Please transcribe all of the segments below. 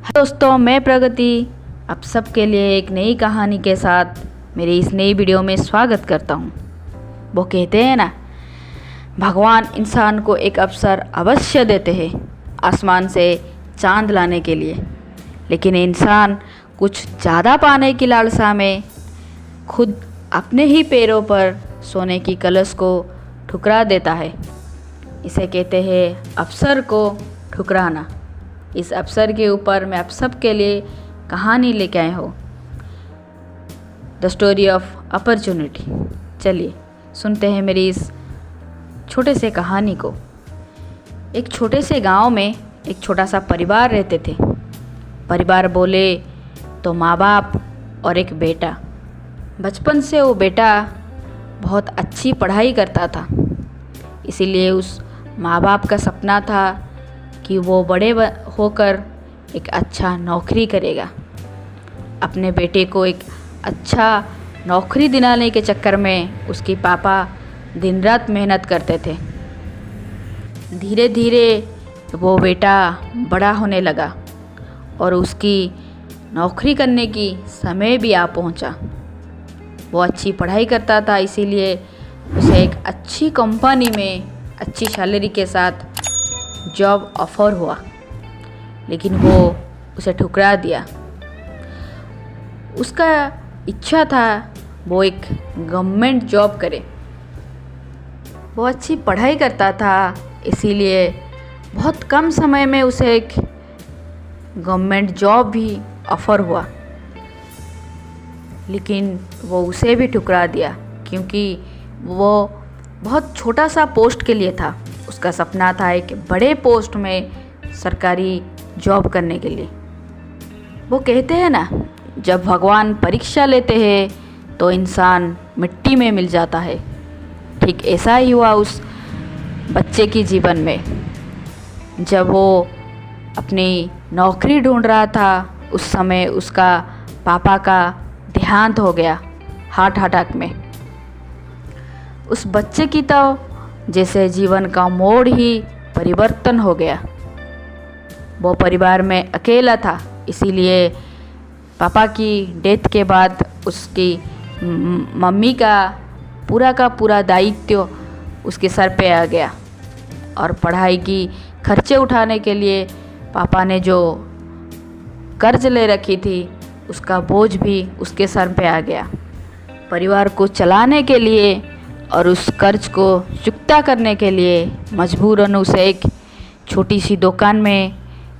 दोस्तों, मैं प्रगति आप सबके लिए एक नई कहानी के साथ मेरी इस नई वीडियो में स्वागत करता हूँ। वो कहते हैं ना, भगवान इंसान को एक अवसर अवश्य देते हैं आसमान से चांद लाने के लिए, लेकिन इंसान कुछ ज़्यादा पाने की लालसा में खुद अपने ही पैरों पर सोने की कलश को ठुकरा देता है। इसे कहते हैं अवसर को ठुकराना। इस अवसर के ऊपर मैं आप सबके लिए कहानी लेके आया हूँ, द स्टोरी ऑफ अपॉर्चुनिटी। चलिए सुनते हैं मेरी इस छोटे से कहानी को। एक छोटे से गांव में एक छोटा सा परिवार रहते थे। परिवार बोले तो माँ बाप और एक बेटा। बचपन से वो बेटा बहुत अच्छी पढ़ाई करता था, इसीलिए उस माँ बाप का सपना था कि वो बड़े होकर एक अच्छा नौकरी करेगा। अपने बेटे को एक अच्छा नौकरी दिलाने के चक्कर में उसके पापा दिन रात मेहनत करते थे। धीरे धीरे वो बेटा बड़ा होने लगा और उसकी नौकरी करने की समय भी आ पहुंचा। वो अच्छी पढ़ाई करता था, इसीलिए उसे एक अच्छी कंपनी में अच्छी सैलरी के साथ जॉब ऑफर हुआ, लेकिन वो उसे ठुकरा दिया। उसका इच्छा था वो एक गवर्नमेंट जॉब करे। वो अच्छी पढ़ाई करता था, इसीलिए बहुत कम समय में उसे एक गवर्नमेंट जॉब भी ऑफर हुआ, लेकिन वो उसे भी ठुकरा दिया क्योंकि वो बहुत छोटा सा पोस्ट के लिए था। उसका सपना था एक बड़े पोस्ट में सरकारी जॉब करने के लिए। वो कहते हैं ना, जब भगवान परीक्षा लेते हैं तो इंसान मिट्टी में मिल जाता है। ठीक ऐसा ही हुआ उस बच्चे की जीवन में। जब वो अपनी नौकरी ढूंढ रहा था, उस समय उसका पापा का देहांत हो गया हार्ट अटैक में। उस बच्चे की तो जैसे जीवन का मोड़ ही परिवर्तन हो गया। वो परिवार में अकेला था, इसीलिए पापा की डेथ के बाद उसकी मम्मी का पूरा दायित्व उसके सर पे आ गया और पढ़ाई की खर्चे उठाने के लिए पापा ने जो कर्ज ले रखी थी उसका बोझ भी उसके सर पे आ गया। परिवार को चलाने के लिए और उस कर्ज को चुकता करने के लिए मजबूरन उसे एक छोटी सी दुकान में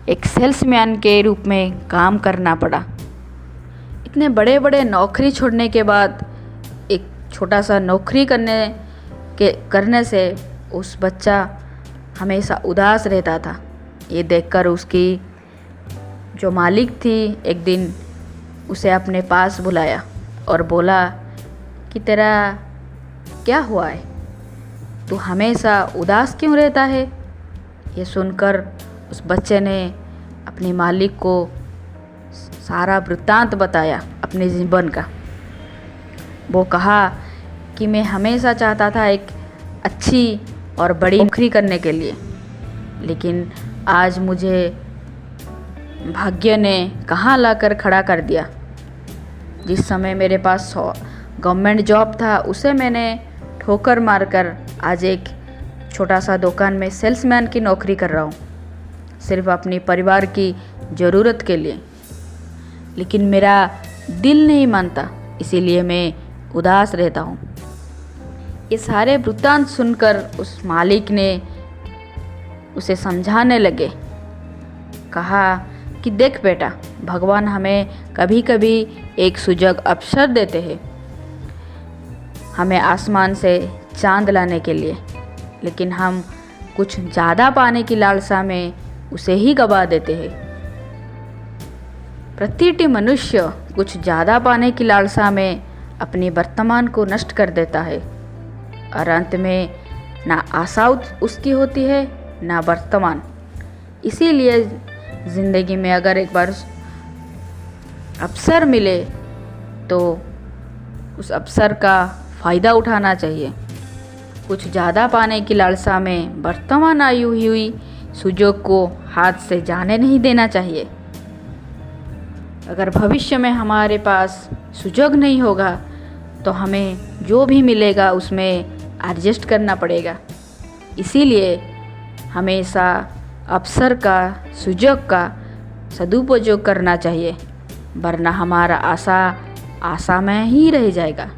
एक सेल्समैन के रूप में काम करना पड़ा। इतने बड़े बड़े नौकरी छोड़ने के बाद एक छोटा सा नौकरी करने से उस बच्चा हमेशा उदास रहता था। ये देखकर उसकी जो मालिक थी एक दिन उसे अपने पास बुलाया और बोला कि तेरा क्या हुआ है, तू हमेशा उदास क्यों रहता है। ये सुनकर उस बच्चे ने अपने मालिक को सारा वृत्तांत बताया अपने जीवन का। वो कहा कि मैं हमेशा चाहता था एक अच्छी और बड़ी नौकरी करने के लिए, लेकिन आज मुझे भाग्य ने कहाँ लाकर खड़ा कर दिया। जिस समय मेरे पास गवर्नमेंट जॉब था उसे मैंने ठोकर मारकर आज एक छोटा सा दुकान में सेल्समैन की नौकरी कर रहा हूँ, सिर्फ अपने परिवार की ज़रूरत के लिए। लेकिन मेरा दिल नहीं मानता, इसीलिए मैं उदास रहता हूँ। ये सारे वृत्तांत सुनकर उस मालिक ने उसे समझाने लगे। कहा कि देख बेटा, भगवान हमें कभी कभी एक सुजग अवसर देते हैं हमें आसमान से चांद लाने के लिए, लेकिन हम कुछ ज़्यादा पाने की लालसा में उसे ही गवा देते हैं। प्रतिटी मनुष्य कुछ ज़्यादा पाने की लालसा में अपने वर्तमान को नष्ट कर देता है और अंत में ना आशा उसकी होती है ना वर्तमान। इसीलिए ज़िंदगी में अगर एक बार अवसर मिले तो उस अवसर का फ़ायदा उठाना चाहिए। कुछ ज़्यादा पाने की लालसा में वर्तमान आई हुई सुजोग को हाथ से जाने नहीं देना चाहिए। अगर भविष्य में हमारे पास सुयोग नहीं होगा तो हमें जो भी मिलेगा उसमें एडजस्ट करना पड़ेगा। इसीलिए हमेशा अवसर का, सुयोग का सदुपयोग करना चाहिए, वरना हमारा आशा में ही रह जाएगा।